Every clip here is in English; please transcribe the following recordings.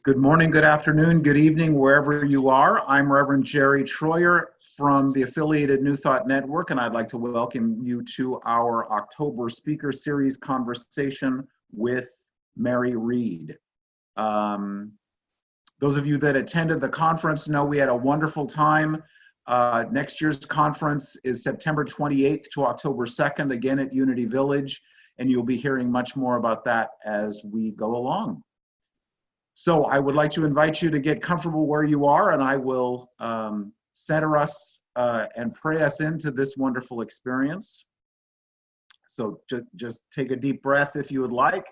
Good morning, good afternoon, good evening, wherever you are. I'm Reverend Jerry Troyer from the affiliated New Thought Network, and I'd like to welcome you to our October speaker series conversation with Mary Reed. Those of you that attended the conference know we had a wonderful time. Next year's conference is September 28th to October 2nd, again at Unity Village, and you'll be hearing much more about that as we go along. So I would like to invite you to get comfortable where you are, and I will center us and pray us into this wonderful experience. So just take a deep breath if you would like,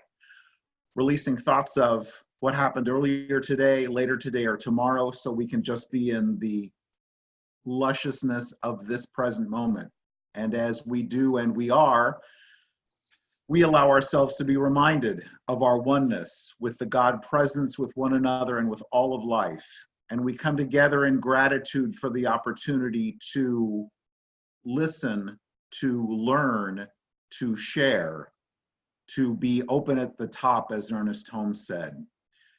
releasing thoughts of what happened earlier today, later today, or tomorrow, so we can just be in the lusciousness of this present moment. And as we do and we are, we allow ourselves to be reminded of our oneness with the God presence, with one another, and with all of life. And we come together in gratitude for the opportunity to listen, to learn, to share, to be open at the top, as Ernest Holmes said.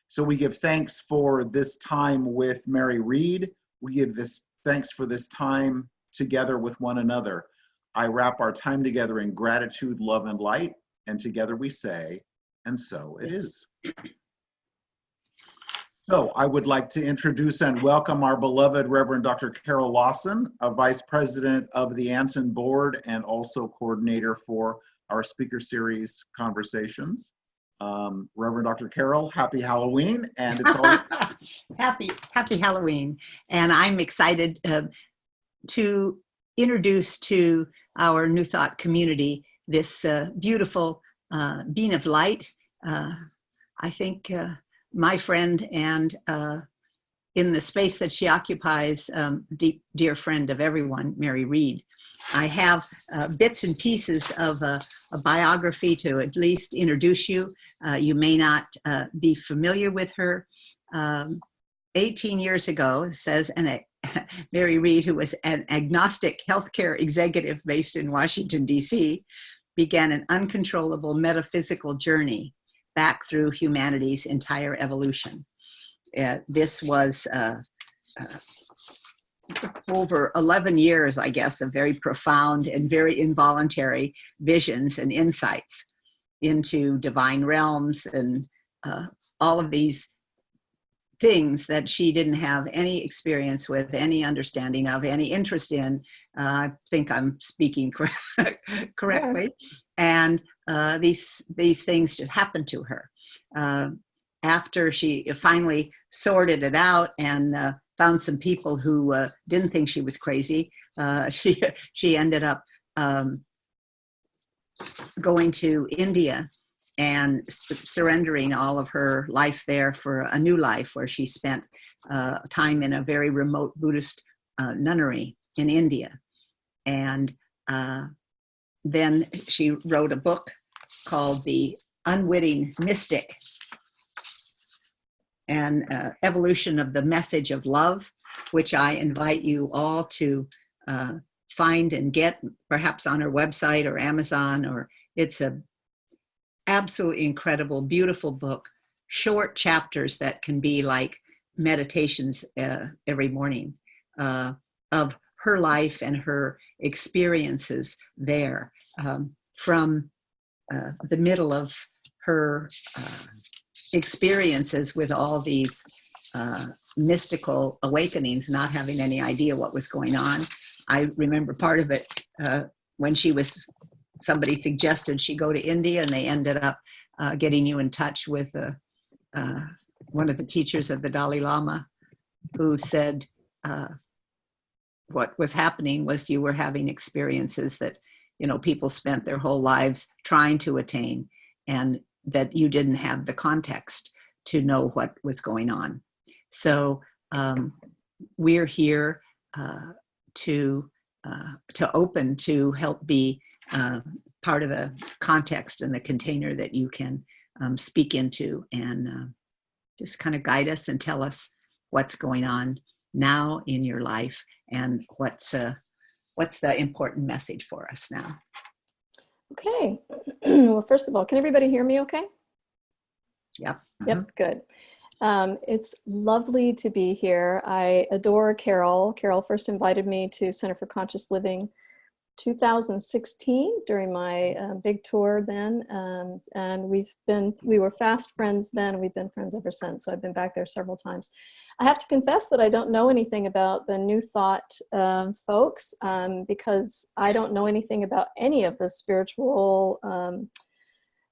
So we give thanks for this time with Mary Reed. We give this thanks for this time together with one another. I wrap our time together in gratitude, love, and light, and together we say, and so it is. So I would like to introduce and welcome our beloved Reverend Dr. Carol Lawson, a Vice President of the Anson Board and also coordinator for our speaker series conversations. Reverend Dr. Carol, happy Halloween, and it's all happy Halloween. And I'm excited to introduce to our New Thought community this beautiful being of light. I think my friend, and in the space that she occupies, dear friend of everyone, Mary Reed. I have bits and pieces of a biography to at least introduce you. You may not be familiar with her. 18 years ago, it says, Mary Reed, who was an agnostic healthcare executive based in Washington, D.C., began an uncontrollable metaphysical journey back through humanity's entire evolution. This was over 11 years, I guess, of very profound and very involuntary visions and insights into divine realms and all of these things that she didn't have any experience with, any understanding of, any interest in. I think I'm speaking correctly. And these things just happened to her. After she finally sorted it out and found some people who didn't think she was crazy, she ended up going to India and surrendering all of her life there for a new life, where she spent time in a very remote Buddhist nunnery in India. And then she wrote a book called The Unwitting Mystic, an evolution of the message of love, which I invite you all to find and get, perhaps on her website or Amazon, or it's a absolutely incredible, beautiful book, short chapters that can be like meditations every morning of her life and her experiences there, from the middle of her experiences with all these mystical awakenings, not having any idea what was going on. I remember part of it when somebody suggested she go to India, and they ended up getting you in touch with one of the teachers of the Dalai Lama, who said what was happening was you were having experiences that, people spent their whole lives trying to attain, and that you didn't have the context to know what was going on. So we're here to open, to help be part of the context and the container that you can speak into, and just kind of guide us and tell us what's going on now in your life, and what's the important message for us now. Okay. Well, first of all, can everybody hear me okay? Yep. Yep, good. It's lovely to be here. I adore Carol. Carol first invited me to Center for Conscious Living 2016 during my big tour then. And we were fast friends then, and we've been friends ever since. So I've been back there several times. I have to confess that I don't know anything about the New Thought folks because I don't know anything about any of the spiritual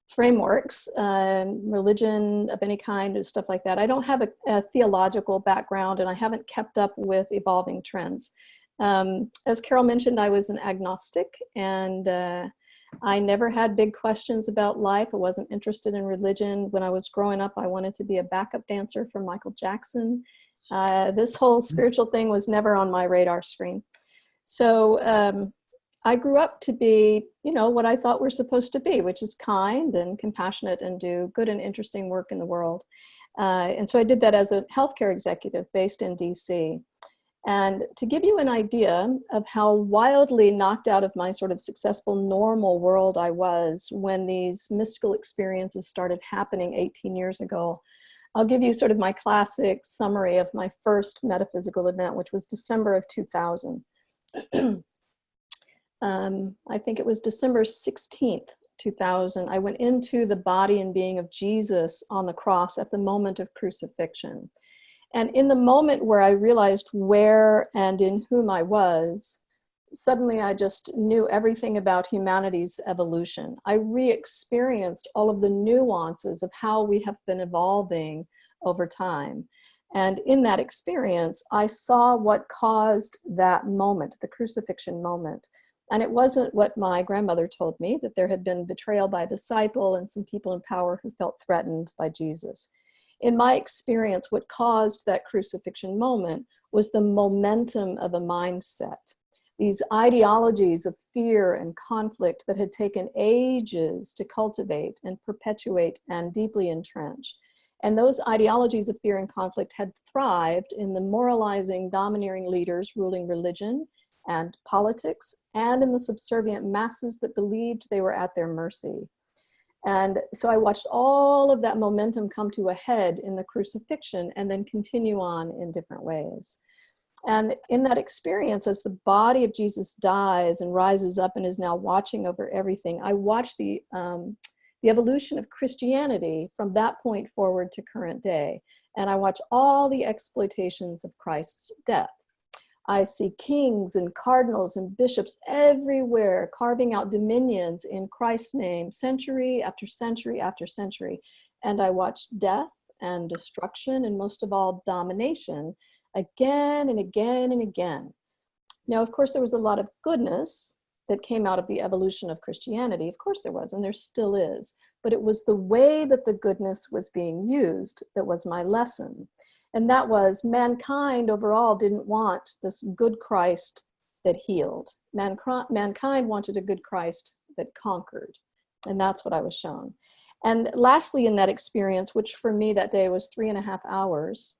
frameworks, religion of any kind, and stuff like that. I don't have a theological background, and I haven't kept up with evolving trends. As Carol mentioned, I was an agnostic, and I never had big questions about life. I wasn't interested in religion. When I was growing up, I wanted to be a backup dancer for Michael Jackson. This whole spiritual thing was never on my radar screen. So I grew up to be, what I thought we're supposed to be, which is kind and compassionate and do good and interesting work in the world. And so I did that as a healthcare executive based in DC. And to give you an idea of how wildly knocked out of my sort of successful normal world I was when these mystical experiences started happening 18 years ago, I'll give you sort of my classic summary of my first metaphysical event, which was December of 2000. I think it was December 16th, 2000. I went into the body and being of Jesus on the cross at the moment of crucifixion. And in the moment where I realized where and in whom I was, suddenly I just knew everything about humanity's evolution. I re-experienced all of the nuances of how we have been evolving over time. And in that experience, I saw what caused that moment, the crucifixion moment. And it wasn't what my grandmother told me, that there had been betrayal by a disciple and some people in power who felt threatened by Jesus. In my experience, what caused that crucifixion moment was the momentum of a mindset. These ideologies of fear and conflict that had taken ages to cultivate and perpetuate and deeply entrench. And those ideologies of fear and conflict had thrived in the moralizing, domineering leaders ruling religion and politics, and in the subservient masses that believed they were at their mercy. And so I watched all of that momentum come to a head in the crucifixion and then continue on in different ways. And in that experience, as the body of Jesus dies and rises up and is now watching over everything, I watched the evolution of Christianity from that point forward to current day. And I watch all the exploitations of Christ's death. I see kings and cardinals and bishops everywhere carving out dominions in Christ's name, century after century after century. And I watch death and destruction, and most of all, domination, again and again and again. Now, of course, there was a lot of goodness that came out of the evolution of Christianity. Of course there was, and there still is. But it was the way that the goodness was being used that was my lesson. And that was, mankind overall didn't want this good Christ that healed. Mankind wanted a good Christ that conquered. And that's what I was shown. And lastly, in that experience, which for me that day was 3.5 hours,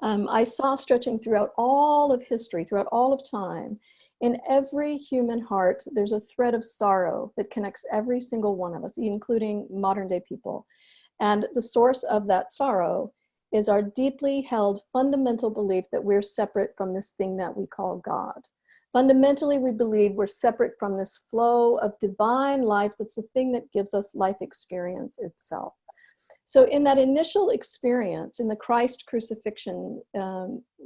I saw stretching throughout all of history, throughout all of time, in every human heart, there's a thread of sorrow that connects every single one of us, including modern day people. And the source of that sorrow is our deeply held fundamental belief that we're separate from this thing that we call God. Fundamentally, we believe we're separate from this flow of divine life that's the thing that gives us life experience itself. So in that initial experience, in the Christ crucifixion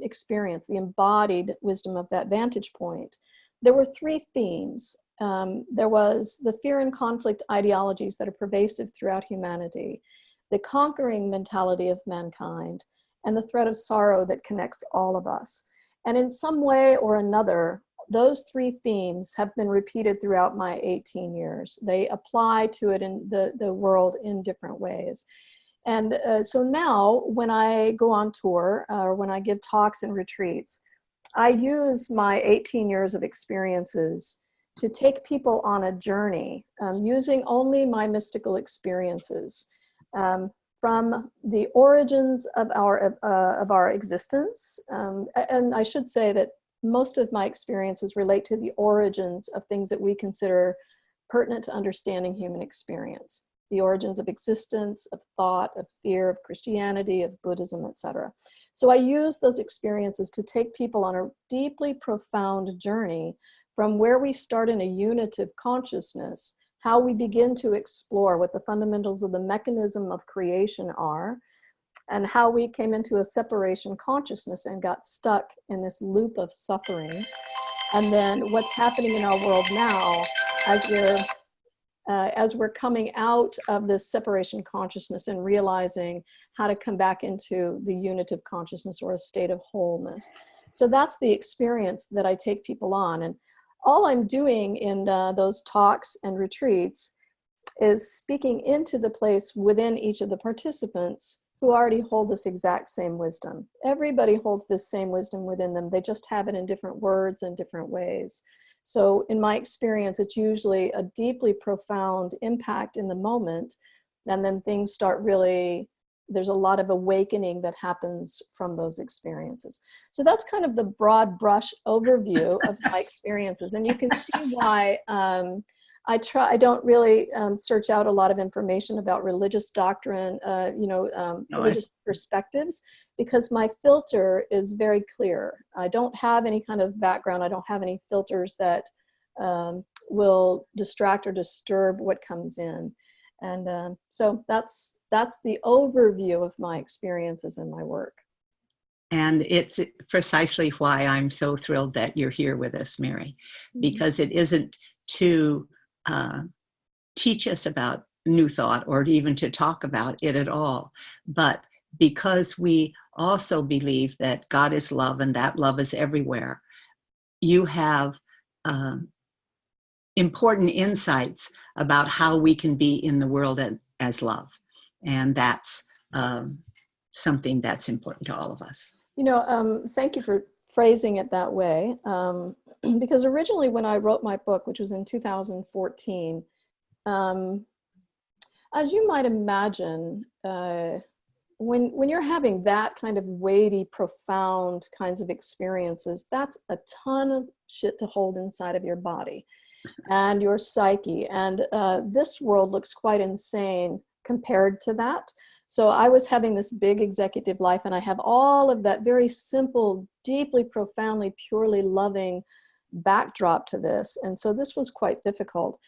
experience, the embodied wisdom of that vantage point, there were 3 themes. There was the fear and conflict ideologies that are pervasive throughout humanity, the conquering mentality of mankind, and the thread of sorrow that connects all of us. And in some way or another, those 3 themes have been repeated throughout my 18 years. They apply to it in the world in different ways. And so now when I go on tour or when I give talks and retreats, I use my 18 years of experiences to take people on a journey using only my mystical experiences from the origins of our existence. And I should say that most of my experiences relate to the origins of things that we consider pertinent to understanding human experience. the origins of existence, of thought, of fear, of Christianity, of Buddhism, etc. So I use those experiences to take people on a deeply profound journey from where we start in a unitive consciousness, how we begin to explore what the fundamentals of the mechanism of creation are, and how we came into a separation consciousness and got stuck in this loop of suffering. And then what's happening in our world now as we're coming out of this separation consciousness and realizing how to come back into the unitive consciousness or a state of wholeness. So that's the experience that I take people on. And all I'm doing in those talks and retreats is speaking into the place within each of the participants who already hold this exact same wisdom. Everybody holds this same wisdom within them. They just have it in different words and different ways. So in my experience, it's usually a deeply profound impact in the moment. And then things start really, there's a lot of awakening that happens from those experiences. So that's kind of the broad brush overview of my experiences. And you can see why I don't really search out a lot of information about religious doctrine, religious perspectives, because my filter is very clear. I don't have any kind of background. I don't have any filters that will distract or disturb what comes in. And so that's the overview of my experiences and my work. And it's precisely why I'm so thrilled that you're here with us, Mary, because it isn't to teach us about New Thought or even to talk about it at all, but because we also believe that God is love and that love is everywhere. You have important insights about how we can be in the world as love. And that's something that's important to all of us. Thank you for phrasing it that way. Because originally when I wrote my book, which was in 2014, as you might imagine, when you're having that kind of weighty, profound kinds of experiences, that's a ton of shit to hold inside of your body and your psyche. And this world looks quite insane compared to that. So I was having this big executive life, and I have all of that very simple, deeply, profoundly, purely loving backdrop to this. And so this was quite difficult.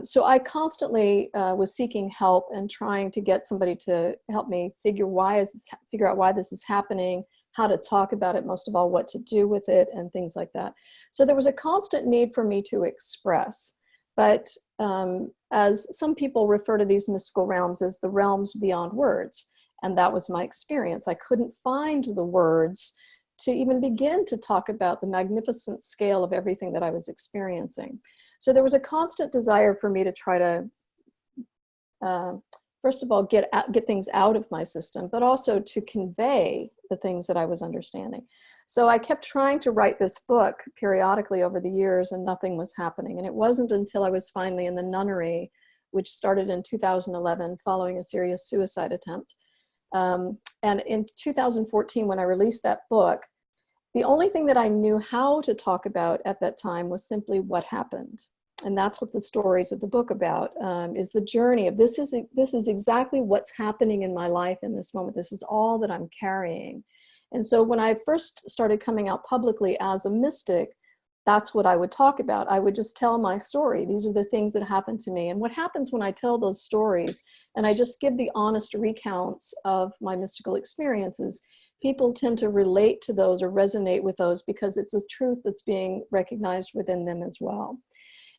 So I constantly was seeking help and trying to get somebody to help me figure out why this is happening, how to talk about it, most of all, what to do with it, and things like that. So there was a constant need for me to express. But as some people refer to these mystical realms as the realms beyond words, and that was my experience. I couldn't find the words to even begin to talk about the magnificent scale of everything that I was experiencing. So there was a constant desire for me to try to, first of all, get things out of my system, but also to convey the things that I was understanding. So I kept trying to write this book periodically over the years, and nothing was happening. And it wasn't until I was finally in the nunnery, which started in 2011 following a serious suicide attempt. And in 2014, when I released that book, the only thing that I knew how to talk about at that time was simply what happened. And that's what the stories of the book about, is the journey of this is exactly what's happening in my life in this moment. This is all that I'm carrying. And so when I first started coming out publicly as a mystic, that's what I would talk about. I would just tell my story. These are the things that happened to me. And what happens when I tell those stories and I just give the honest recounts of my mystical experiences, people tend to relate to those or resonate with those because it's a truth that's being recognized within them as well.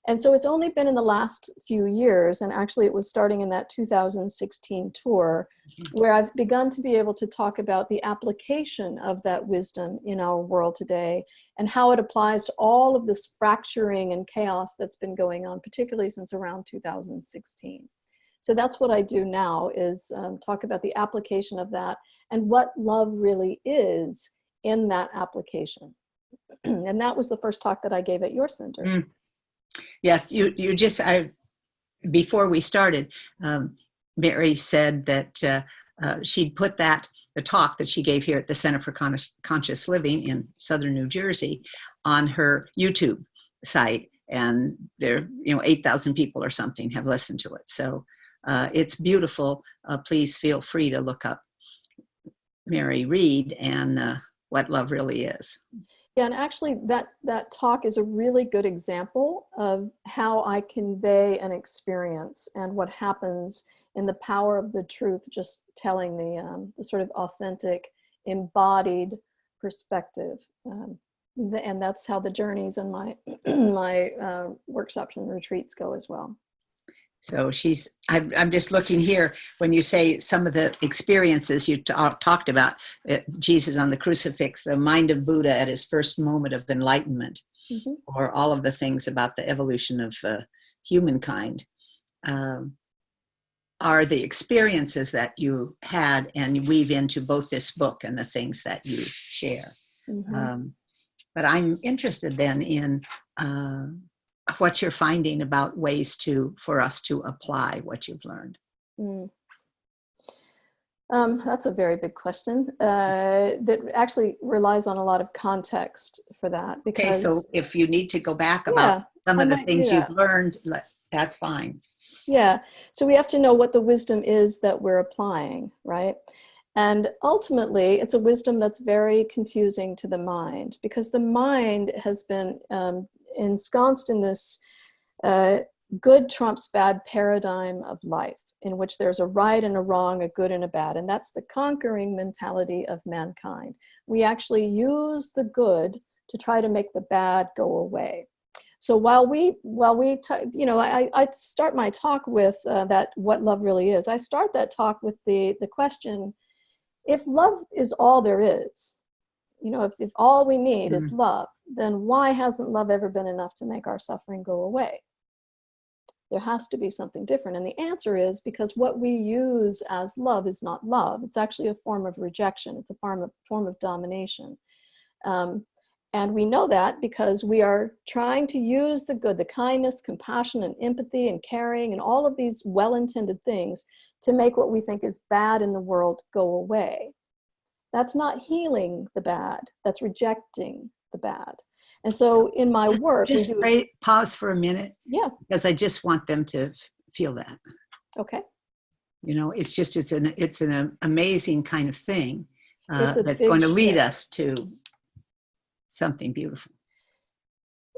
And so it's only been in the last few years, and actually it was starting in that 2016 tour, where I've begun to be able to talk about the application of that wisdom in our world today and how it applies to all of this fracturing and chaos that's been going on, particularly since around 2016. So that's what I do now, is talk about the application of that and what love really is in that application. And that was the first talk that I gave at your center. Mm. Yes, you just, before we started, Mary said that she'd put the talk that she gave here at the Center for Conscious Living in Southern New Jersey on her YouTube site, and there, 8,000 people or something have listened to it. So it's beautiful. Please feel free to look up Mary Reed and What Love Really Is. Yeah, and actually that talk is a really good example of how I convey an experience and what happens in the power of the truth, just telling the sort of authentic, embodied perspective. And that's how the journeys and my workshops and retreats go as well. So I'm just looking here, when you say some of the experiences you talked about, Jesus on the crucifix, the mind of Buddha at his first moment of enlightenment, Mm-hmm. or all of the things about the evolution of humankind, are the experiences that you had and weave into both this book and the things that you share. Mm-hmm. But I'm interested then in what you're finding about ways for us to apply what you've learned. That's a very big question that actually relies on a lot of context for that. Because, okay, so if you need to go back about yeah, some of the things you've learned, that's fine. Yeah, so we have to know what the wisdom is that we're applying, right? And ultimately, it's a wisdom that's very confusing to the mind, because the mind has been ensconced in this good trumps bad paradigm of life, in which there's a right and a wrong, a good and a bad. And that's the conquering mentality of mankind. We actually use the good to try to make the bad go away. So while I start my talk with that, what love really is. I start that talk with the question, if love is all there is, if all we need is love, then why hasn't love ever been enough to make our suffering go away? There has to be something different. And the answer is because what we use as love is not love. It's actually a form of rejection. It's a form of domination. And we know that because we are trying to use the good, the kindness, compassion, and empathy, and caring, and all of these well-intended things to make what we think is bad in the world go away. That's not healing the bad. That's rejecting the bad. And so in my work, we do... Pause for a minute. Yeah. Because I just want them to feel that. Okay. It's an amazing kind of thing that's going to lead us to something beautiful.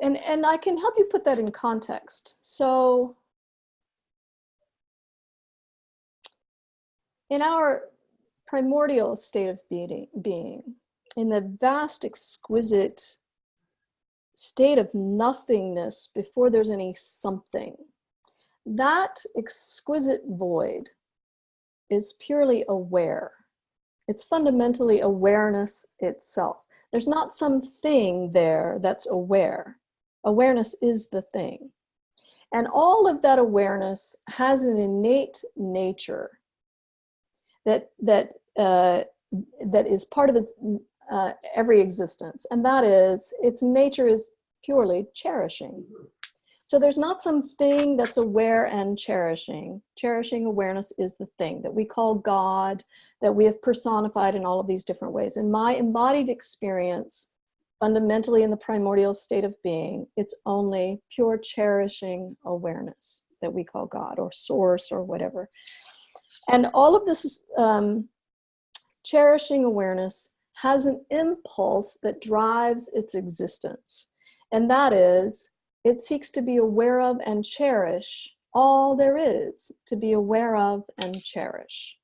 And I can help you put that in context. So in our primordial state of being, in the vast, exquisite state of nothingness before there's any something, that exquisite void is purely aware. It's fundamentally awareness itself. There's not something there that's aware. Awareness is the thing. And all of that awareness has an innate nature that is part of its every existence. And that is, its nature is purely cherishing. So there's not something that's aware and cherishing. Cherishing awareness is the thing that we call God, that we have personified in all of these different ways. In my embodied experience, fundamentally in the primordial state of being, it's only pure cherishing awareness that we call God or source or whatever. And all of this is, cherishing awareness has an impulse that drives its existence. And that is, it seeks to be aware of and cherish all there is to be aware of and cherish.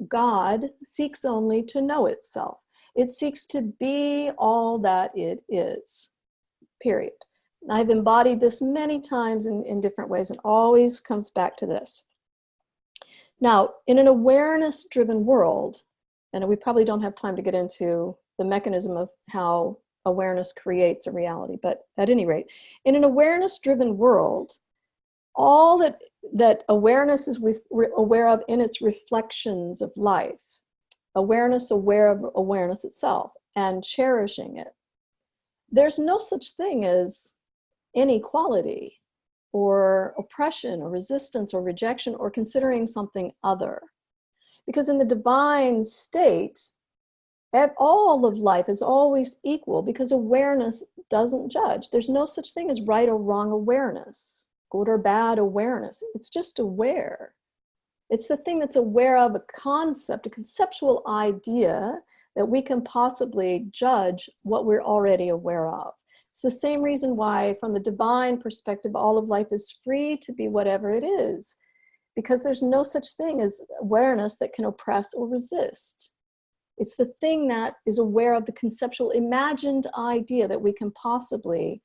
God seeks only to know itself. It seeks to be all that it is, period. And I've embodied this many times in different ways, and always comes back to this. Now, in an awareness-driven world, and we probably don't have time to get into the mechanism of how awareness creates a reality, but at any rate, in an awareness-driven world, all that awareness is aware of in its reflections of life, awareness aware of awareness itself, and cherishing it. There's no such thing as inequality or oppression or resistance or rejection or considering something other. Because in the divine state, all of life is always equal, because awareness doesn't judge. There's no such thing as right or wrong awareness, good or bad awareness. It's just aware. It's the thing that's aware of a concept, a conceptual idea that we can possibly judge what we're already aware of. It's the same reason why, from the divine perspective, all of life is free to be whatever it is, because there's no such thing as awareness that can oppress or resist. It's the thing that is aware of the conceptual imagined idea that we can possibly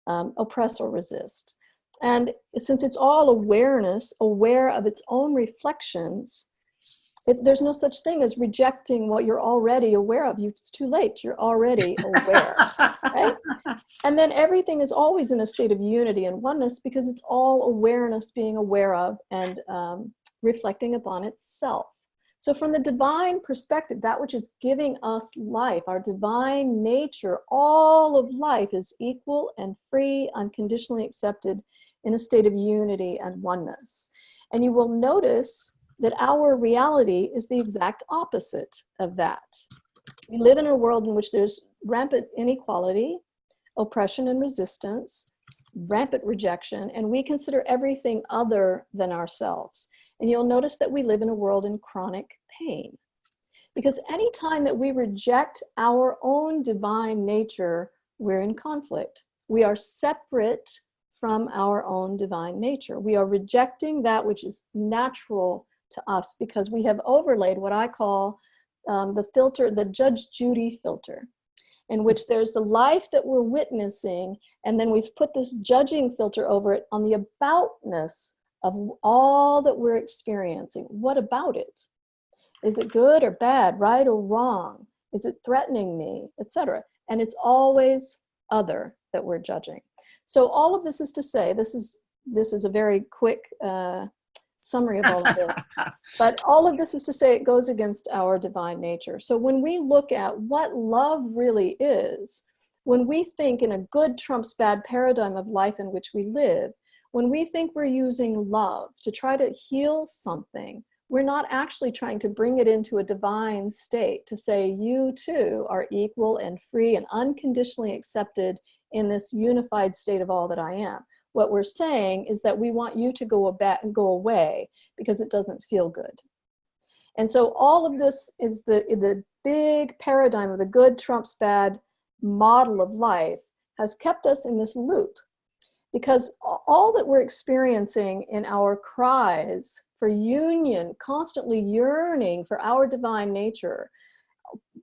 oppress or resist. And since it's all awareness, aware of its own reflections, there's no such thing as rejecting what you're already aware of. It's too late. You're already aware, right? And then everything is always in a state of unity and oneness, because it's all awareness being aware of and reflecting upon itself. So from the divine perspective, that which is giving us life, our divine nature, all of life is equal and free, unconditionally accepted in a state of unity and oneness. And you will notice that our reality is the exact opposite of that. We live in a world in which there's rampant inequality, oppression and resistance, rampant rejection, and we consider everything other than ourselves. And you'll notice that we live in a world in chronic pain. Because any time that we reject our own divine nature, we're in conflict. We are separate from our own divine nature. We are rejecting that which is natural to us, because we have overlaid what I call the filter, the Judge Judy filter, in which there's the life that we're witnessing, and then we've put this judging filter over it on the aboutness of all that we're experiencing. What about it? Is it good or bad, right or wrong? Is it threatening me, etc.? And it's always other that we're judging. So all of this is to say, this is a very quick summary of all of this, but all of this is to say it goes against our divine nature. So when we look at what love really is, when we think in a good trumps bad paradigm of life in which we live, when we think we're using love to try to heal something, we're not actually trying to bring it into a divine state to say, you too are equal and free and unconditionally accepted in this unified state of all that I am. What we're saying is that we want you to go away because it doesn't feel good. And so all of this is the big paradigm of the good trumps bad model of life has kept us in this loop. Because all that we're experiencing in our cries for union, constantly yearning for our divine nature,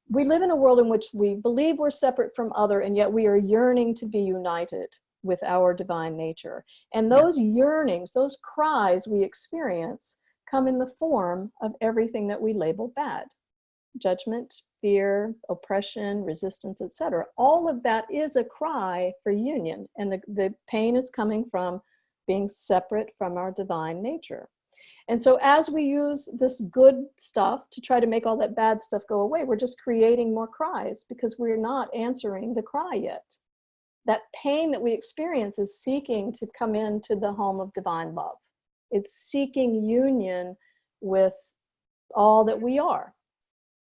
we live in a world in which we believe we're separate from other, and yet we are yearning to be united with our divine nature. And those yearnings, those cries we experience come in the form of everything that we label bad. Judgment, fear, oppression, resistance, etc. All of that is a cry for union, and the pain is coming from being separate from our divine nature. And so as we use this good stuff to try to make all that bad stuff go away, we're just creating more cries because we're not answering the cry yet. That pain that we experience is seeking to come into the home of divine love. It's seeking union with all that we are.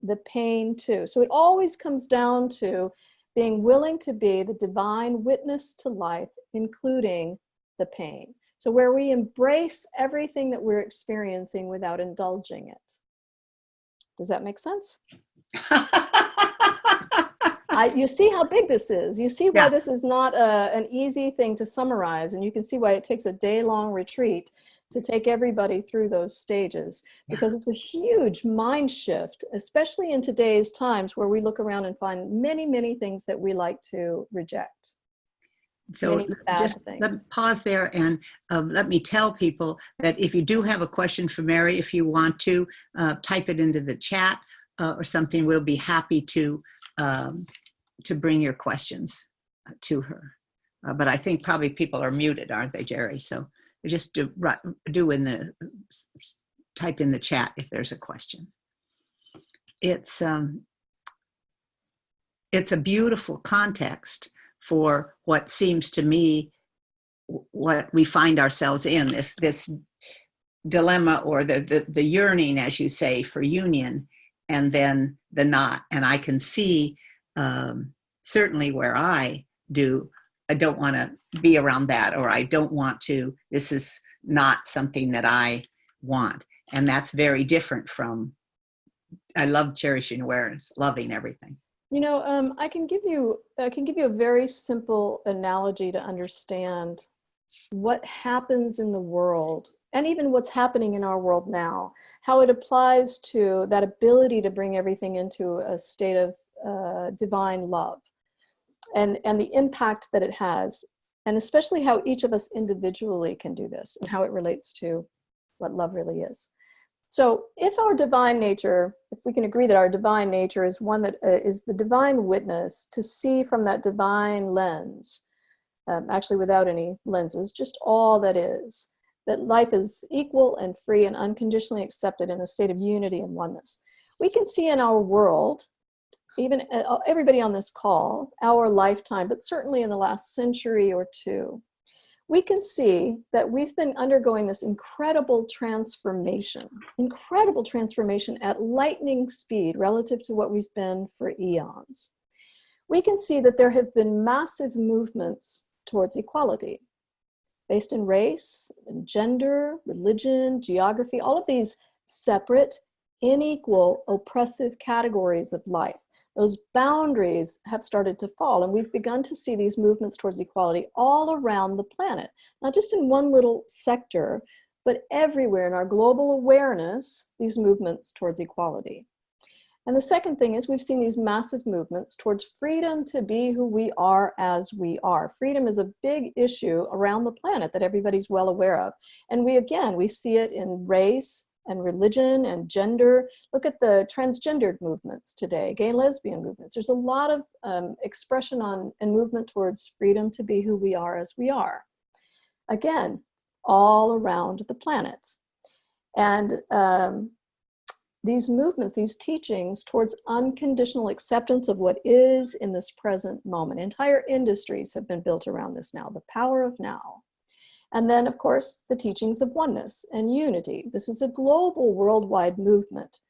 The pain too. So it always comes down to being willing to be the divine witness to life, including the pain. So where we embrace everything that we're experiencing without indulging it. Does that make sense? You see how big this is. You see why this is not an easy thing to summarize, and you can see why it takes a day-long retreat to take everybody through those stages, because it's a huge mind shift, especially in today's times where we look around and find many, many things that we like to reject. So just let me pause there and let me tell people that if you do have a question for Mary, if you want to type it into the chat or something, we'll be happy to bring your questions to her. But I think probably people are muted, aren't they, Jerry? So just type in the chat if there's a question. It's a beautiful context for what seems to me what we find ourselves in, this dilemma, or the yearning, as you say, for union, and then the not. And I can see certainly where I don't want to be around that, or I don't want to, this is not something that I want. And that's very different from, I love cherishing awareness, loving everything. You know, I can give you a very simple analogy to understand what happens in the world, and even what's happening in our world now, how it applies to that ability to bring everything into a state of divine love, and the impact that it has, and especially how each of us individually can do this, and how it relates to what love really is. So if our divine nature, if we can agree that our divine nature is one that is the divine witness, to see from that divine lens, actually without any lenses, just all that is, that life is equal and free and unconditionally accepted in a state of unity and oneness. We can see in our world, even everybody on this call, our lifetime, but certainly in the last century or two, we can see that we've been undergoing this incredible transformation at lightning speed relative to what we've been for eons. We can see that there have been massive movements towards equality, based in race, and gender, religion, geography, all of these separate, unequal, oppressive categories of life. Those boundaries have started to fall, and we've begun to see these movements towards equality all around the planet, not just in one little sector, but everywhere in our global awareness, these movements towards equality. And the second thing is we've seen these massive movements towards freedom to be who we are as we are. Freedom is a big issue around the planet that everybody's well aware of. And we see it in race and religion and gender. Look at the transgendered movements today, gay and lesbian movements. There's a lot of expression on and movement towards freedom to be who we are as we are. Again, all around the planet. And these movements, these teachings towards unconditional acceptance of what is in this present moment. Entire industries have been built around this now, the power of now. And then, of course, the teachings of oneness and unity. This is a global, worldwide movement.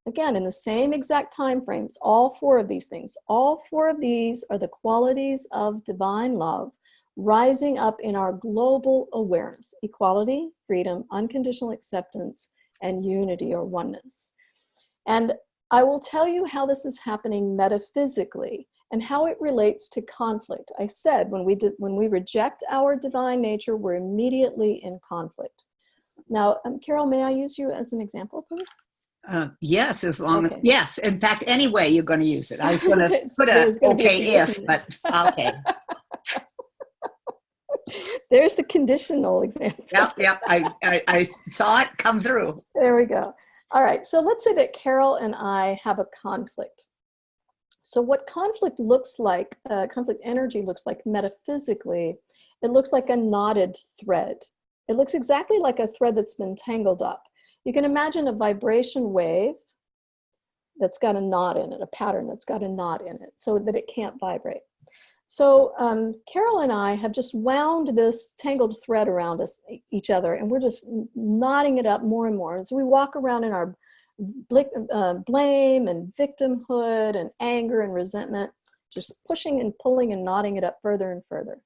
Again, in the same exact time frames, all four of these things. All four of these are the qualities of divine love rising up in our global awareness: equality, freedom, unconditional acceptance, and unity or oneness. And I will tell you how this is happening metaphysically and how it relates to conflict. I said when we reject our divine nature, we're immediately in conflict. Now, Carol, may I use you as an example, please? Yes, as long Okay. as, yes. In fact, any way you're going to use it. I was going to put a okay if, but okay. There's the conditional example. Yep. I saw it come through. There we go. All right. So let's say that Carol and I have a conflict. So what conflict looks like, conflict energy looks like metaphysically, it looks like a knotted thread. It looks exactly like a thread that's been tangled up. You can imagine a vibration wave that's got a knot in it, a pattern that's got a knot in it, so that it can't vibrate. So Carol and I have just wound this tangled thread around each other, and we're just knotting it up more and more. And so we walk around in our blame and victimhood and anger and resentment, just pushing and pulling and knotting it up further and further.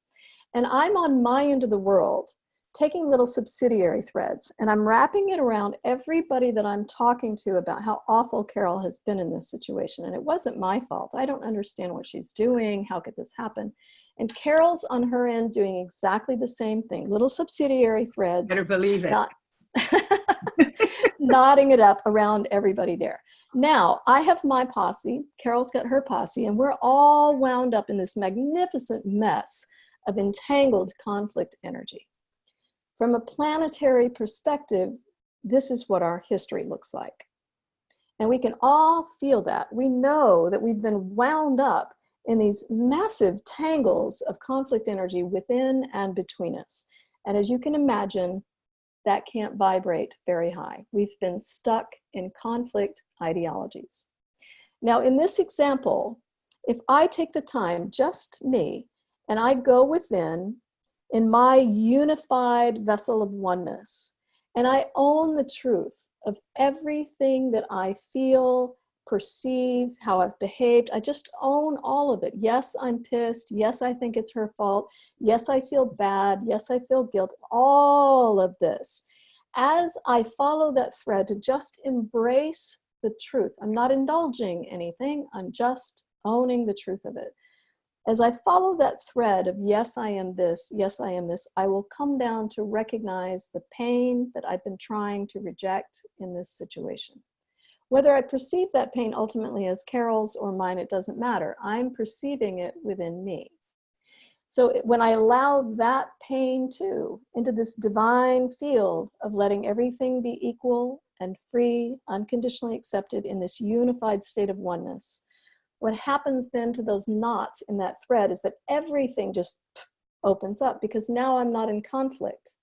And I'm on my end of the world, taking little subsidiary threads, and I'm wrapping it around everybody that I'm talking to about how awful Carol has been in this situation. And it wasn't my fault. I don't understand what she's doing. How could this happen? And Carol's on her end doing exactly the same thing. Little subsidiary threads. Better believe it. Knotting it up around everybody there. Now, I have my posse, Carol's got her posse, and we're all wound up in this magnificent mess of entangled conflict energy. From a planetary perspective, this is what our history looks like. And we can all feel that. We know that we've been wound up in these massive tangles of conflict energy within and between us. And as you can imagine, that can't vibrate very high. We've been stuck in conflict ideologies. Now, in this example, if I take the time, just me, and I go within in my unified vessel of oneness, and I own the truth of everything that I feel, perceive, how I've behaved. I just own all of it. Yes, I'm pissed. Yes, I think it's her fault. Yes, I feel bad. Yes, I feel guilt. All of this. as I follow that thread to just embrace the truth, I'm not indulging anything, I'm just owning the truth of it. As I follow that thread of yes, I am this, yes, I am this, I will come down to recognize the pain that I've been trying to reject in this situation. Whether I perceive that pain ultimately as Carol's or mine, it doesn't matter. I'm perceiving it within me. So when I allow that pain too into this divine field of letting everything be equal and free, unconditionally accepted in this unified state of oneness, what happens then to those knots in that thread is that everything just opens up, because now I'm not in conflict.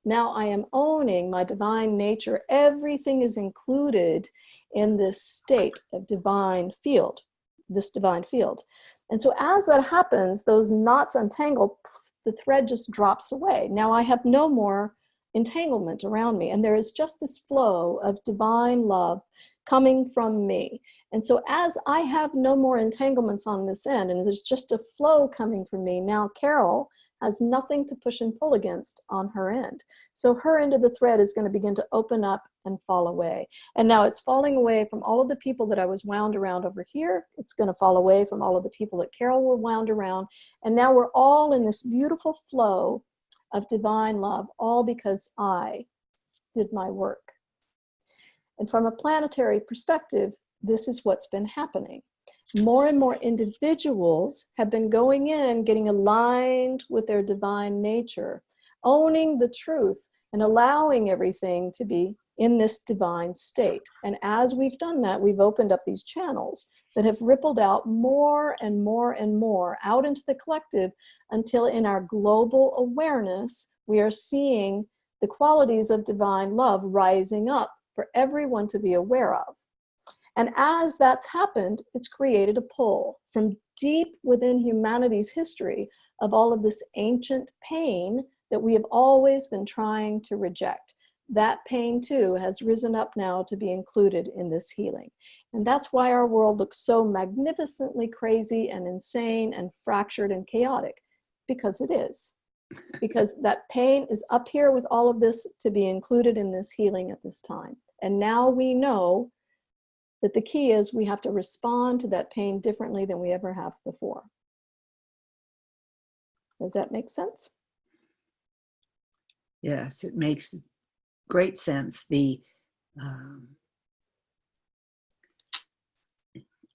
Now I am owning my divine nature. Everything is included in this state of divine field, this divine field. And so as that happens, those knots untangle, the thread just drops away. Now I have no more entanglement around me. And there is just this flow of divine love coming from me. And so as I have no more entanglements on this end, and there's just a flow coming from me, now Carol has nothing to push and pull against on her end. So her end of the thread is going to begin to open up and fall away. And now it's falling away from all of the people that I was wound around over here. It's going to fall away from all of the people that Carol were wound around. And now we're all in this beautiful flow of divine love, all because I did my work. And from a planetary perspective, this is what's been happening. More and more individuals have been going in, getting aligned with their divine nature, owning the truth and allowing everything to be in this divine state. And as we've done that, we've opened up these channels that have rippled out more and more and more out into the collective, until in our global awareness, we are seeing the qualities of divine love rising up for everyone to be aware of. And as that's happened, it's created a pull from deep within humanity's history of all of this ancient pain that we have always been trying to reject. That pain too has risen up now to be included in this healing. And that's why our world looks so magnificently crazy and insane and fractured and chaotic, because it is. Because that pain is up here with all of this to be included in this healing at this time. And now we know that the key is we have to respond to that pain differently than we ever have before. Does that make sense? Yes, it makes great sense.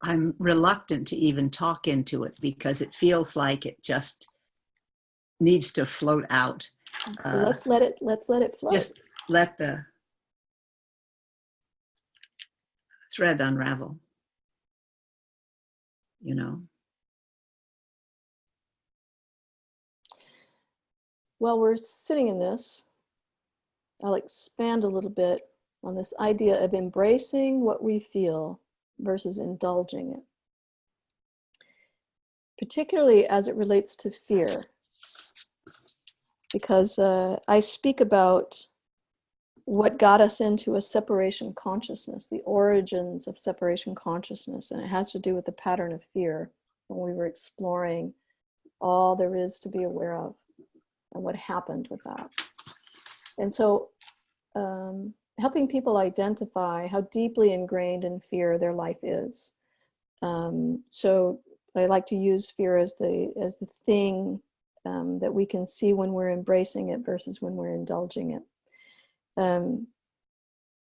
I'm reluctant to even talk into it because it feels like it just needs to float out. So let's let it float. Just let the thread unravel, you know. While we're sitting in this, I'll expand a little bit on this idea of embracing what we feel versus indulging it, particularly as it relates to fear, because I speak about what got us into a separation consciousness, the origins of separation consciousness, and it has to do with the pattern of fear when we were exploring all there is to be aware of and what happened with that. And so helping people identify how deeply ingrained in fear their life is. So I like to use fear as the thing that we can see when we're embracing it versus when we're indulging it.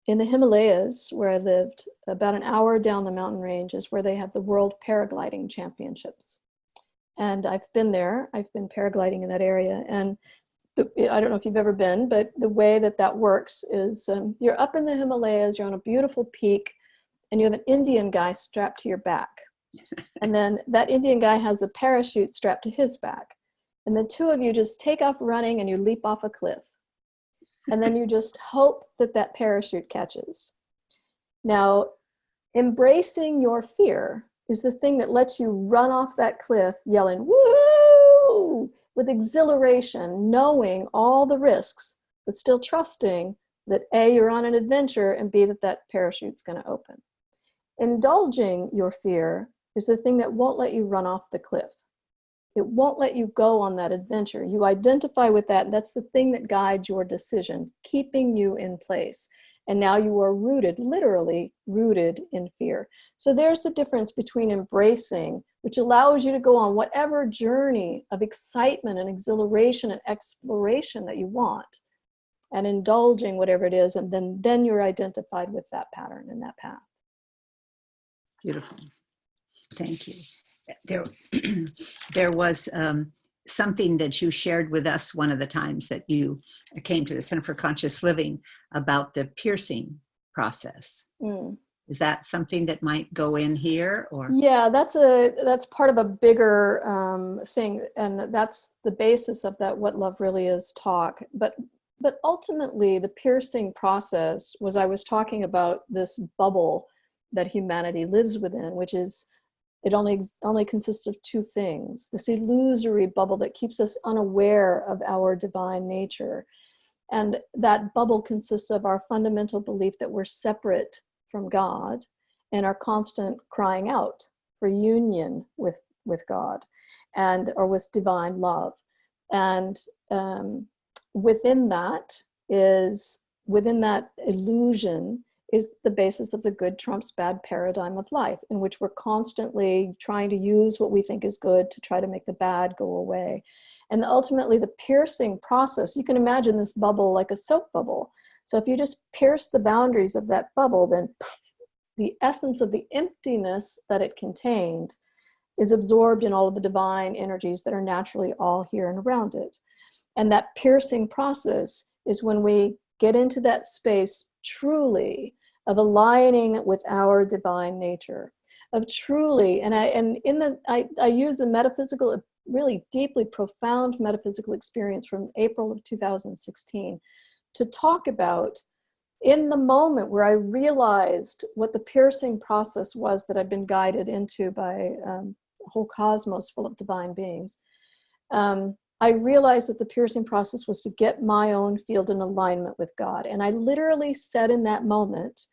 In the Himalayas, where I lived, about an hour down the mountain range is where they have the World Paragliding Championships. And I've been there. I've been paragliding in that area. And I don't know if you've ever been, but the way that works is you're up in the Himalayas, you're on a beautiful peak, and you have an Indian guy strapped to your back. And then that Indian guy has a parachute strapped to his back. And the two of you just take off running and you leap off a cliff. And then you just hope that that parachute catches. Now, embracing your fear is the thing that lets you run off that cliff yelling, woo, with exhilaration, knowing all the risks, but still trusting that A, you're on an adventure, and B, that parachute's going to open. Indulging your fear is the thing that won't let you run off the cliff. It won't let you go on that adventure. You identify with that. That's the thing that guides your decision, keeping you in place. And now you are rooted, literally rooted in fear. So there's the difference between embracing, which allows you to go on whatever journey of excitement and exhilaration and exploration that you want, and indulging whatever it is, and then you're identified with that pattern and that path. Beautiful. Thank you. There was something that you shared with us one of the times that you came to the Center for Conscious Living about the piercing process. Mm. Is that something that might go in here, or? Yeah, that's part of a bigger thing, and that's the basis of that What Love Really Is talk. But ultimately, the piercing process was, I was talking about this bubble that humanity lives within, which is, it only consists of two things: this illusory bubble that keeps us unaware of our divine nature. And that bubble consists of our fundamental belief that we're separate from God, and our constant crying out for union with God, or with divine love. And within that illusion is the basis of the good trumps bad paradigm of life, in which we're constantly trying to use what we think is good to try to make the bad go away. And ultimately, the piercing process, you can imagine this bubble like a soap bubble. So if you just pierce the boundaries of that bubble, then the essence of the emptiness that it contained is absorbed in all of the divine energies that are naturally all here and around it. And that piercing process is when we get into that space truly of aligning with our divine nature, of truly, I use a metaphysical, really deeply profound metaphysical experience from April of 2016 to talk about, in the moment where I realized what the piercing process was that I'd been guided into by a whole cosmos full of divine beings. I realized that the piercing process was to get my own field in alignment with God. And I literally said in that moment,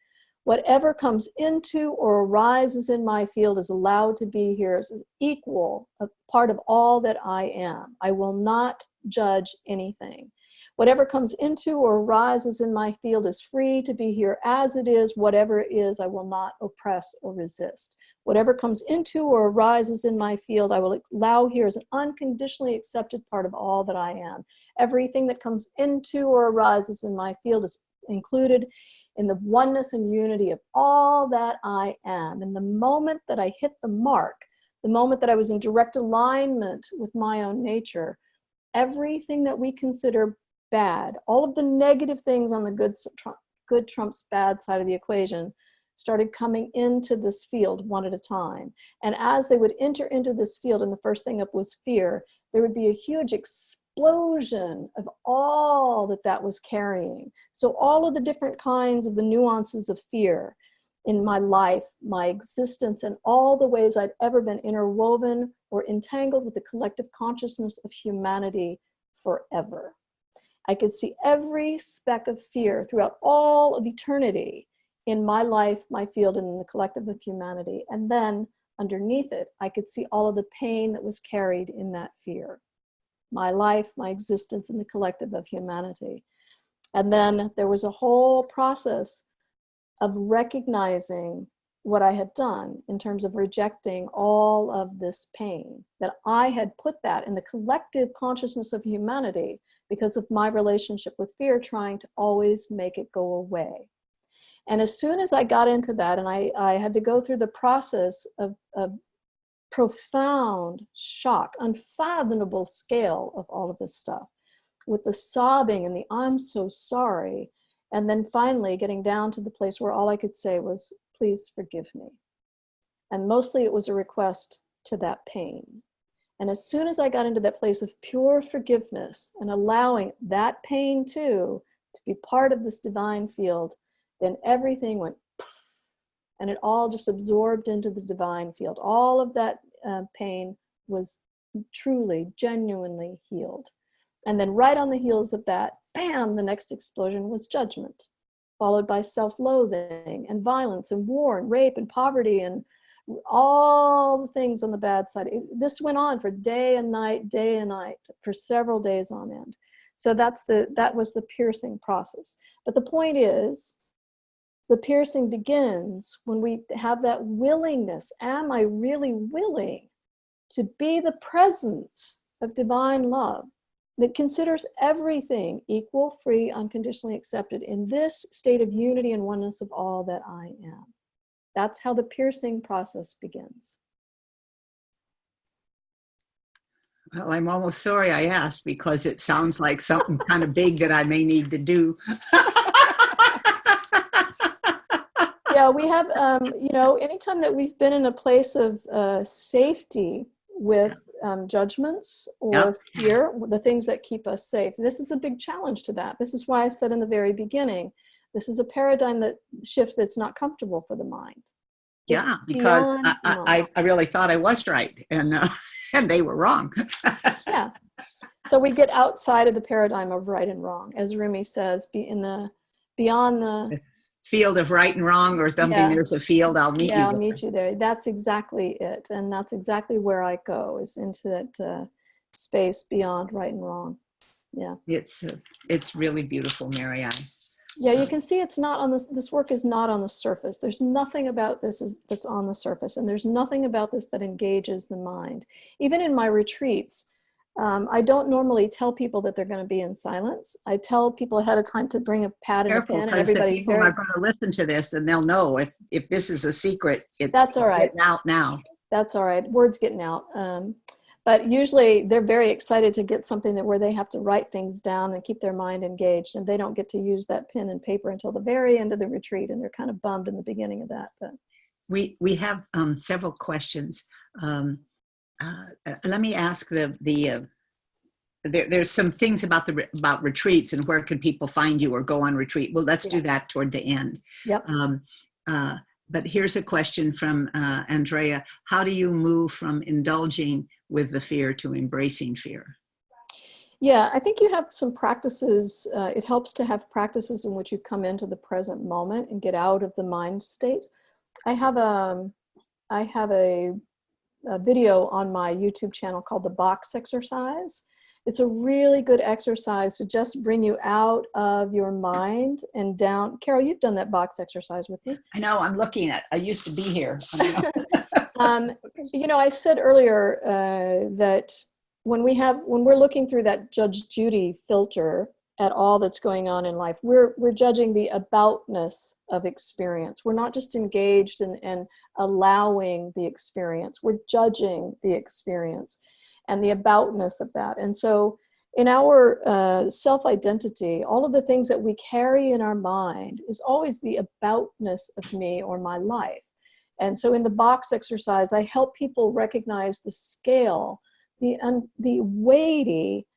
whatever comes into or arises in my field is allowed to be here as an equal, a part of all that I am. I will not judge anything. Whatever comes into or arises in my field is free to be here as it is. Whatever it is, I will not oppress or resist. Whatever comes into or arises in my field, I will allow here as an unconditionally accepted part of all that I am. Everything that comes into or arises in my field is included in the oneness and unity of all that I am. And the moment that I hit the mark, the moment that I was in direct alignment with my own nature, everything that we consider bad, all of the negative things on the good trumps bad side of the equation, started coming into this field one at a time. And as they would enter into this field, and the first thing up was fear, there would be a huge explosion of all that was carrying. So all of the different kinds of the nuances of fear in my life, my existence, and all the ways I'd ever been interwoven or entangled with the collective consciousness of humanity forever. I could see every speck of fear throughout all of eternity in my life, my field, and in the collective of humanity. And then underneath it, I could see all of the pain that was carried in that fear. My life, my existence, and the collective of humanity. And then there was a whole process of recognizing what I had done in terms of rejecting all of this pain, that I had put that in the collective consciousness of humanity because of my relationship with fear, trying to always make it go away. And as soon as I got into that, and I had to go through the process of profound shock, unfathomable scale of all of this stuff, with the sobbing and the I'm so sorry, and then finally getting down to the place where all I could say was, please forgive me. And mostly it was a request to that pain. And as soon as I got into that place of pure forgiveness and allowing that pain too to be part of this divine field, then everything went poof, and it all just absorbed into the divine field. All of that pain was truly, genuinely healed. And then right on the heels of that, bam, the next explosion was judgment, followed by self-loathing and violence and war and rape and poverty and all the things on the bad side. This went on for day and night, for several days on end. So that was the piercing process. But the point is, the piercing begins when we have that willingness. Am I really willing to be the presence of divine love that considers everything equal, free, unconditionally accepted in this state of unity and oneness of all that I am? That's how the piercing process begins. Well, I'm almost sorry I asked, because it sounds like something kind of big that I may need to do. Yeah, we have, anytime that we've been in a place of safety with judgments or fear, the things that keep us safe, this is a big challenge to that. This is why I said in the very beginning, this is a paradigm shift that's not comfortable for the mind. Yeah, because I really thought I was right, and they were wrong. Yeah. So we get outside of the paradigm of right and wrong. As Rumi says, beyond the field of right and wrong or something, yeah. There's a field, I'll meet you there. I'll meet you there. That's exactly it. And that's exactly where I go, is into that space beyond right and wrong. Yeah. It's really beautiful, Mary Ann. Yeah, you can see it's not on this work is not on the surface. There's nothing about this that's on the surface, and there's nothing about this that engages the mind. Even in my retreats, I don't normally tell people that they're going to be in silence. I tell people ahead of time to bring a pad and a pen, and everybody's people are going to listen to this, and they'll know if this is a secret. That's all right. Getting out now. That's all right. Word's getting out. But usually they're very excited to get something where they have to write things down and keep their mind engaged, and they don't get to use that pen and paper until the very end of the retreat, and they're kind of bummed in the beginning of that. But we have several questions. Let me ask there's some things about retreats and where can people find you or go on retreat. Well, let's do that toward the end. Yep. But here's a question from Andrea. How do you move from indulging with the fear to embracing fear? Yeah, I think you have some practices. It helps to have practices in which you come into the present moment and get out of the mind state. I have a video on my YouTube channel called the box exercise. It's a really good exercise to just bring you out of your mind and down. Carol, you've done that box exercise with me. I know, I'm looking at, I used to be here. I said earlier that when we're looking through that Judge Judy filter at all that's going on in life, we're judging the aboutness of experience. We're not just engaged and allowing the experience. We're judging the experience and the aboutness of that. And so in our self-identity, all of the things that we carry in our mind is always the aboutness of me or my life. And so in the box exercise, I help people recognize the scale, the weighty,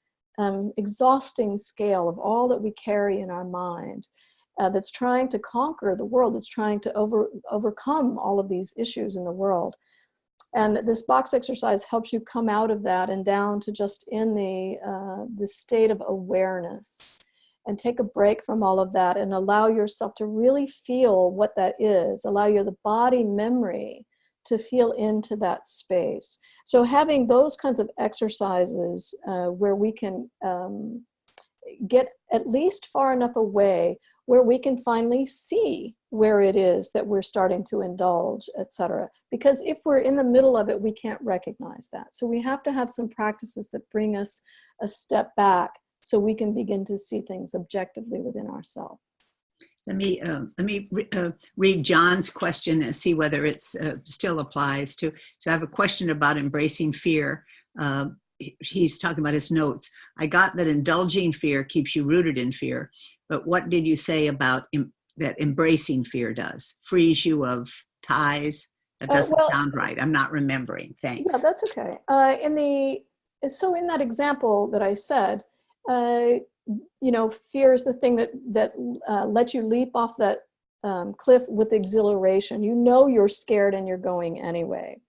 exhausting scale of all that we carry in our mind that's trying to conquer the world, that's trying to overcome all of these issues in the world. And this box exercise helps you come out of that and down to just in the state of awareness, and take a break from all of that and allow yourself to really feel what that is. Allow the body memory to feel into that space. So having those kinds of exercises where we can get at least far enough away where we can finally see where it is that we're starting to indulge, etc. Because if we're in the middle of it, we can't recognize that. So we have to have some practices that bring us a step back so we can begin to see things objectively within ourselves. Let me read John's question and see whether it still applies to. So I have a question about embracing fear. He's talking about his notes. I got that indulging fear keeps you rooted in fear, but what did you say about that embracing fear does? Frees you of ties? That doesn't sound right. I'm not remembering. Thanks. Yeah, that's okay. So in that example that I said, fear is the thing that lets you leap off that cliff with exhilaration. You know you're scared and you're going anyway.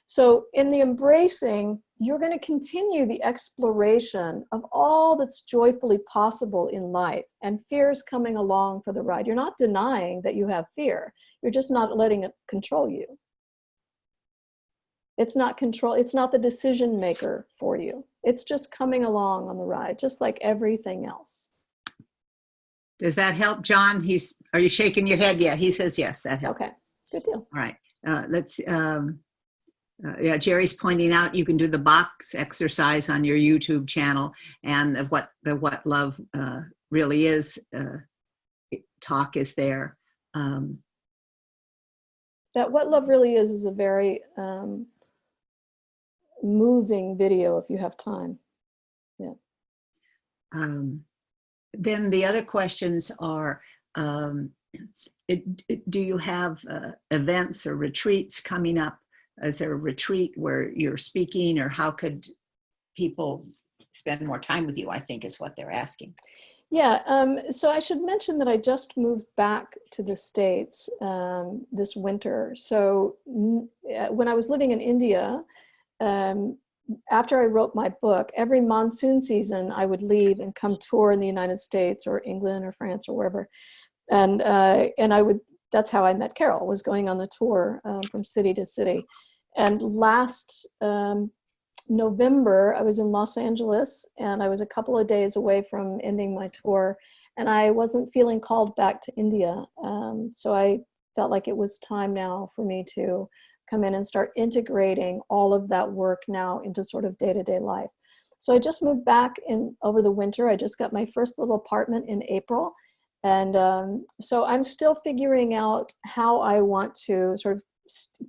So in the embracing, you're going to continue the exploration of all that's joyfully possible in life. And fear is coming along for the ride. You're not denying that you have fear. You're just not letting it control you. It's not control. It's not the decision maker for you. It's just coming along on the ride, just like everything else. Does that help, John? Are you shaking your head? Yeah, he says yes, that helps. Okay, good deal. All right, yeah, Jerry's pointing out you can do the box exercise on your YouTube channel, and the what love really is talk is there. That What Love Really is a very moving video if you have time. Yeah. Then the other questions are, do you have events or retreats coming up? Is there a retreat where you're speaking, or how could people spend more time with you, I think is what they're asking. Yeah, so I should mention that I just moved back to the States this winter. So when I was living in India, after I wrote my book, every monsoon season I would leave and come tour in the United States or England or France or wherever. And I would, that's how I met Carol, was going on the tour from city to city. And last November, I was in Los Angeles, and I was a couple of days away from ending my tour, and I wasn't feeling called back to India. So I felt like it was time now for me to come in and start integrating all of that work now into sort of day-to-day life. So I just moved back in over the winter. I just got my first little apartment in April. And so I'm still figuring out how I want to sort of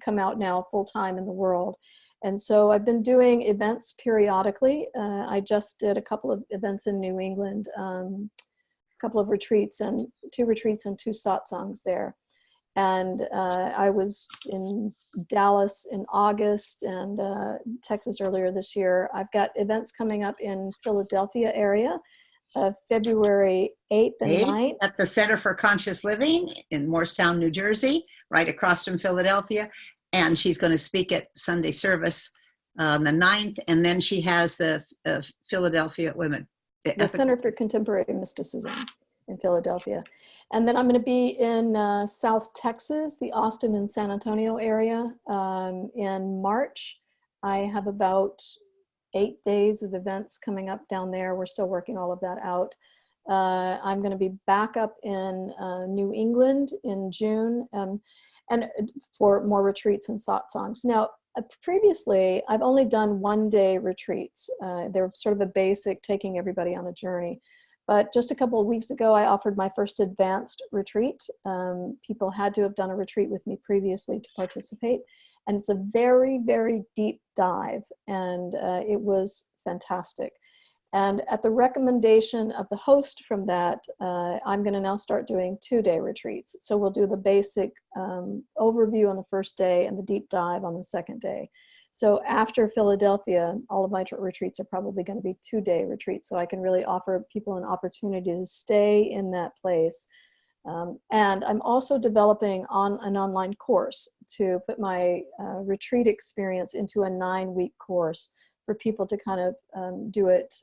come out now full-time in the world. And so I've been doing events periodically. I just did a couple of events in New England, a couple of retreats, and 2 retreats and 2 satsangs there. And I was in Dallas in August and Texas earlier this year. I've got events coming up in Philadelphia area, February 8th and 9th. At the Center for Conscious Living in Morristown, New Jersey, right across from Philadelphia. And she's going to speak at Sunday service on the 9th. And then she has the Philadelphia Women. The Center for Contemporary Mysticism in Philadelphia. And then I'm going to be in South Texas, the Austin and San Antonio area in March. I have about 8 days of events coming up down there. We're still working all of that out. I'm going to be back up in New England in June and for more retreats and satsangs. Now, previously, I've only done 1-day retreats. They're sort of a basic taking everybody on a journey. But just a couple of weeks ago, I offered my first advanced retreat. People had to have done a retreat with me previously to participate. And it's a very, very deep dive. And it was fantastic. And at the recommendation of the host from that, I'm going to now start doing 2-day retreats. So we'll do the basic overview on the first day and the deep dive on the second day. So after Philadelphia, all of my retreats are probably going to be 2-day retreats. So I can really offer people an opportunity to stay in that place. And I'm also developing an online course to put my retreat experience into a 9-week course for people to kind of do it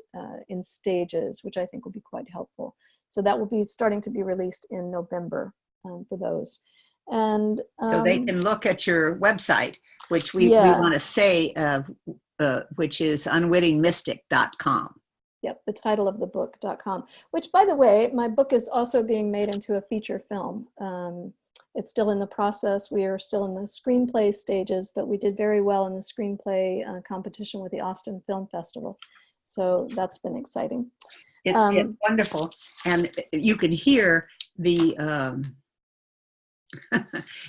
in stages, which I think will be quite helpful. So that will be starting to be released in November for those. And so they can look at your website, which we want to say, which is unwittingmystic.com. Yep, the title of the book.com, which, by the way, my book is also being made into a feature film. It's still in the process. We are still in the screenplay stages, but we did very well in the screenplay competition with the Austin Film Festival. So that's been exciting. It's wonderful. And you can hear the,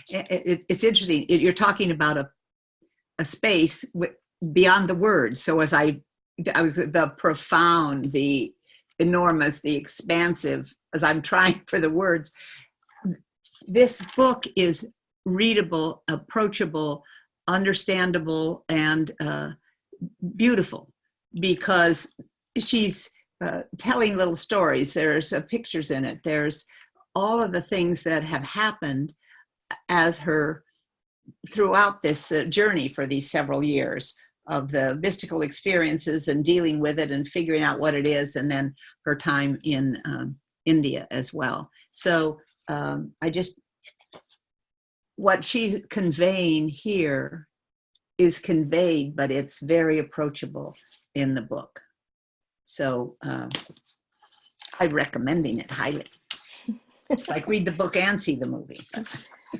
it's interesting. You're talking about a space beyond the words. So as I was the profound, the enormous, the expansive, as I'm trying for the words, this book is readable, approachable, understandable, and beautiful because she's telling little stories. There's pictures in it. There's all of the things that have happened as her throughout this journey for these several years of the mystical experiences and dealing with it and figuring out what it is, and then her time in India as well. So what she's conveying here is conveyed, but it's very approachable in the book. So I'm recommending it highly. It's like read the book and see the movie.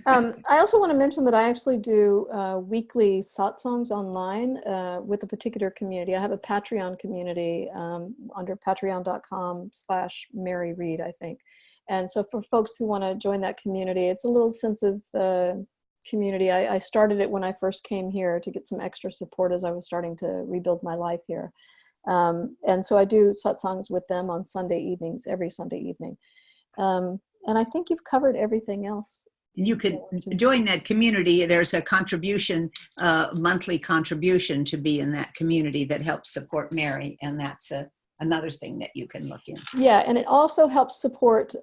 I also want to mention that I actually do weekly satsangs online with a particular community. I have a Patreon community under patreon.com/Mary Reed, I think. And so for folks who want to join that community, it's a little sense of community. I started it when I first came here to get some extra support as I was starting to rebuild my life here. And so I do satsangs with them on Sunday evenings, every Sunday evening. And I think you've covered everything else. You could join that community. There's a contribution, monthly contribution to be in that community that helps support Mary. And that's another thing that you can look in. Yeah, and it also helps support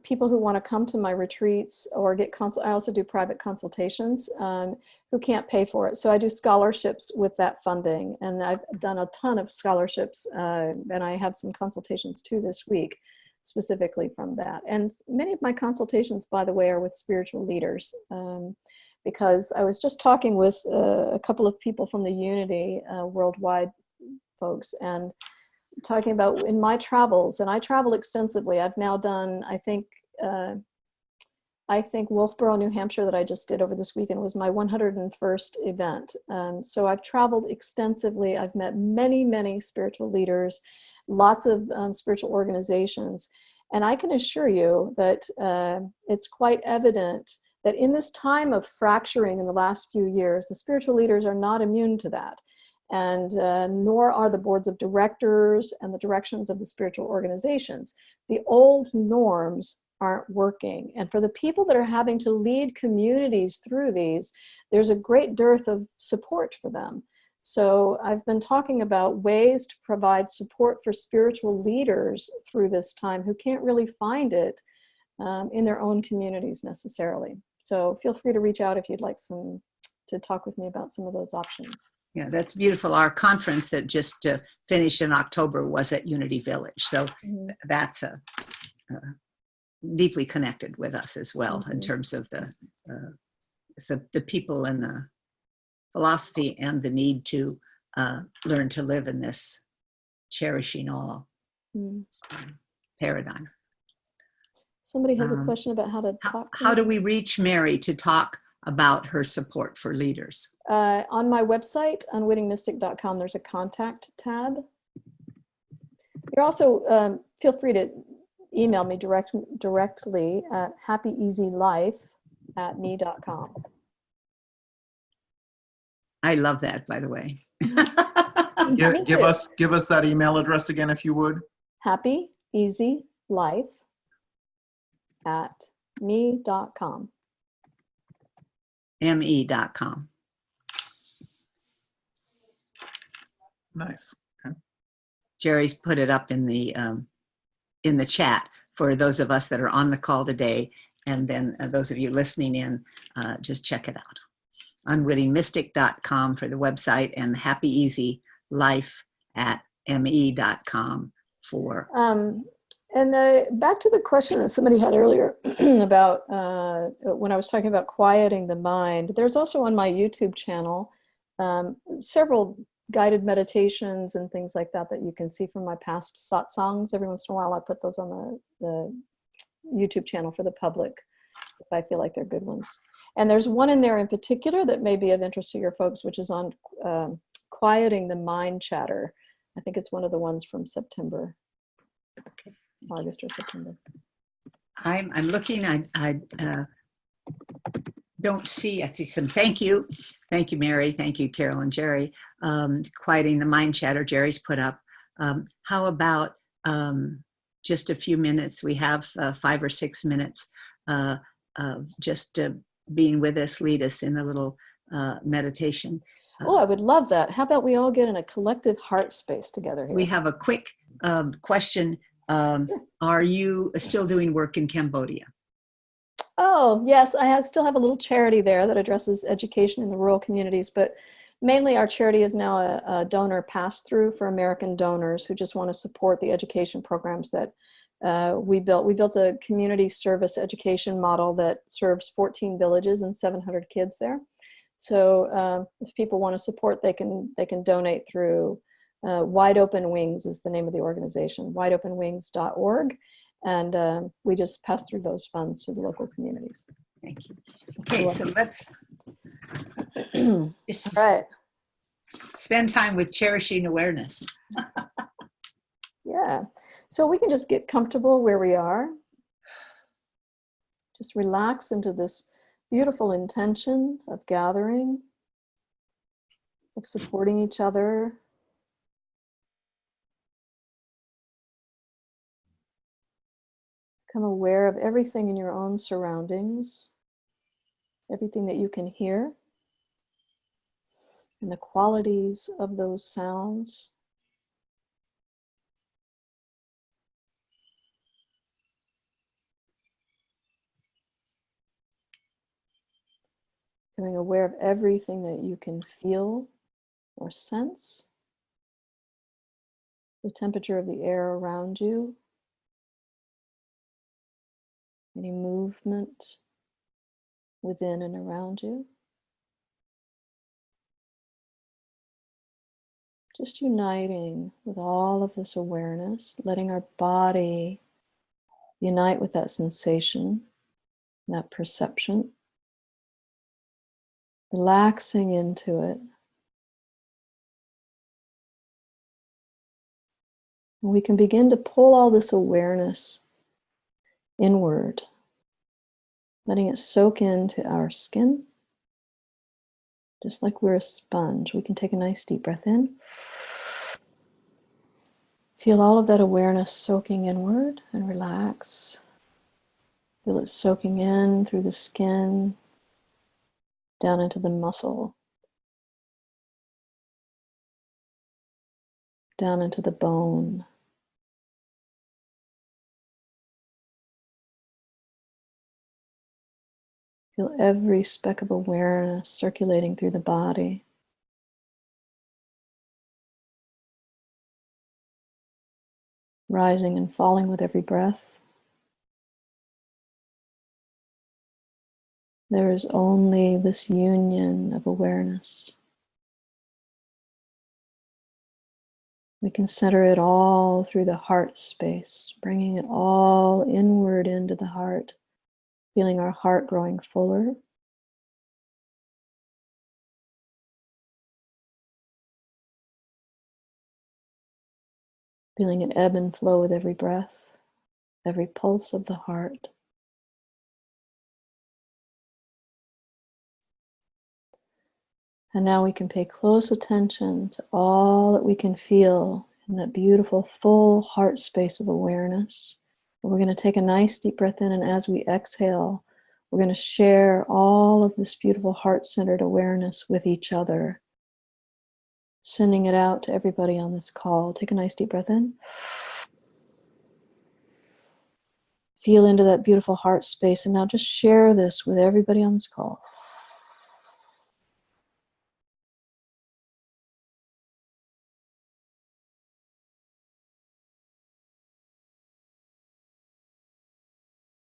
people who want to come to my retreats or get I also do private consultations who can't pay for it. So I do scholarships with that funding. And I've done a ton of scholarships and I have some consultations too this week, specifically from that. And many of my consultations, by the way, are with spiritual leaders because I was just talking with a couple of people from the Unity worldwide folks and talking about in my travels, and I travel extensively. I've now done, I think Wolfboro, New Hampshire that I just did over this weekend was my 101st event. So I've traveled extensively. I've met many, many spiritual leaders, lots of spiritual organizations. And I can assure you that it's quite evident that in this time of fracturing in the last few years, the spiritual leaders are not immune to that. And nor are the boards of directors and the directions of the spiritual organizations. The old norms aren't working. And for the people that are having to lead communities through these, there's a great dearth of support for them. So I've been talking about ways to provide support for spiritual leaders through this time who can't really find it in their own communities necessarily. So feel free to reach out if you'd like to talk with me about some of those options. Yeah, that's beautiful. Our conference that just finished in October was at Unity Village. So that's deeply connected with us as well in terms of the people and the philosophy and the need to learn to live in this cherishing all paradigm. Somebody has a question about how to talk. How do we reach Mary to talk about her support for leaders? On my website, unwittingmystic.com, there's a contact tab. You're also, feel free to email me directly at happyeasylife@me.com. I love that, by the way. Give us that email address again, if you would. happyeasylife@me.com. me.com. Nice. Okay. Jerry's put it up in the chat for those of us that are on the call today, and then those of you listening in, just check it out. unwittingmystic.com for the website, and happyeasylife@me.com for. And back to the question that somebody had earlier about when I was talking about quieting the mind, there's also on my YouTube channel several guided meditations and things like that you can see from my past satsangs. Every once in a while I put those on the YouTube channel for the public if I feel like they're good ones. And there's one in there in particular that may be of interest to your folks, which is on quieting the mind chatter. I think it's one of the ones from September. Okay. August or September. I'm looking. I don't see. I see some. Thank you, Mary. Thank you, Carol and Jerry. Quieting the mind chatter. Jerry's put up. How about just a few minutes? We have 5 or 6 minutes. Just being with us, lead us in a little meditation. Oh, I would love that. How about we all get in a collective heart space together here? We have a quick question. Sure. Are you still doing work in Cambodia? Oh, yes. I still have a little charity there that addresses education in the rural communities, but mainly our charity is now a donor pass-through for American donors who just want to support the education programs that we built. We built a community service education model that serves 14 villages and 700 kids there. So if people want to support, they can donate through Wide Open Wings is the name of the organization, wideopenwings.org. And we just pass through those funds to the local communities. Thank you. Okay, so let's All right. spend time with cherishing awareness. Yeah. So we can just get comfortable where we are. Just relax into this beautiful intention of gathering, of supporting each other. Become aware of everything in your own surroundings, everything that you can hear, and the qualities of those sounds. Becoming aware of everything that you can feel or sense, the temperature of the air around you, any movement within and around you. Just uniting with all of this awareness, letting our body unite with that sensation, that perception, relaxing into it. And we can begin to pull all this awareness inward, letting it soak into our skin, just like we're a sponge. We can take a nice deep breath in. Feel all of that awareness soaking inward and relax. Feel it soaking in through the skin, down into the muscle, down into the bone. Feel every speck of awareness circulating through the body. Rising and falling with every breath. There is only this union of awareness. We can center it all through the heart space, bringing it all inward into the heart, feeling our heart growing fuller. Feeling it ebb and flow with every breath, every pulse of the heart. And now we can pay close attention to all that we can feel in that beautiful full heart space of awareness. And we're going to take a nice deep breath in, and as we exhale, we're going to share all of this beautiful heart-centered awareness with each other, sending it out to everybody on this call. Take a nice deep breath in. Feel into that beautiful heart space, and now just share this with everybody on this call.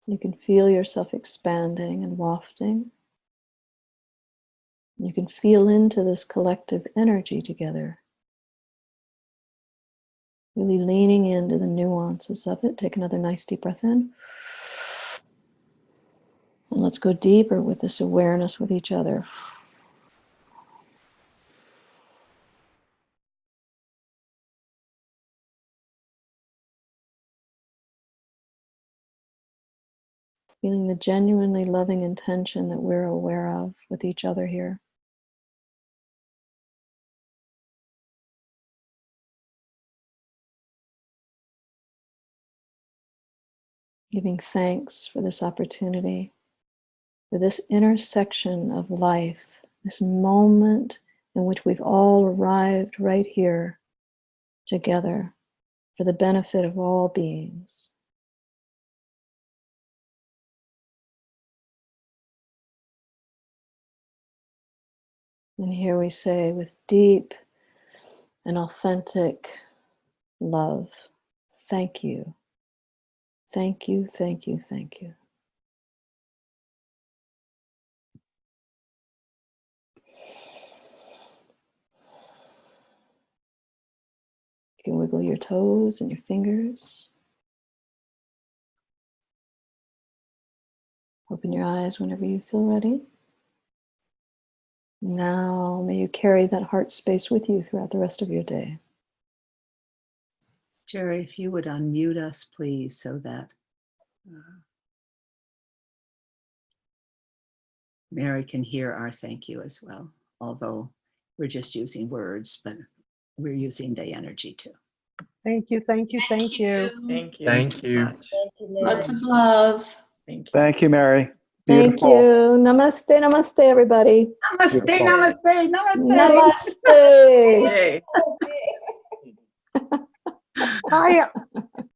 You can feel yourself expanding and wafting. You can feel into this collective energy together. Really leaning into the nuances of it. Take another nice deep breath in. And let's go deeper with this awareness with each other. Feeling the genuinely loving intention that we're aware of with each other here. Giving thanks for this opportunity, for this intersection of life, this moment in which we've all arrived right here together for the benefit of all beings. And here we say with deep and authentic love, thank you, thank you, thank you, thank you. wiggle your toes and your fingers. Open your eyes whenever you feel ready. Now, may you carry that heart space with you throughout the rest of your day. Jerry, if you would unmute us, please, so that Mary can hear our thank you as well, although we're just using words, but we're using the energy too. Thank you, thank you, thank you. Thank you. Thank you. Much. Lots of love. Thank you. Thank you, Mary. Thank Beautiful. you. Namaste, namaste, everybody. Namaste, Beautiful. namaste, namaste. Namaste. Yay. Hi,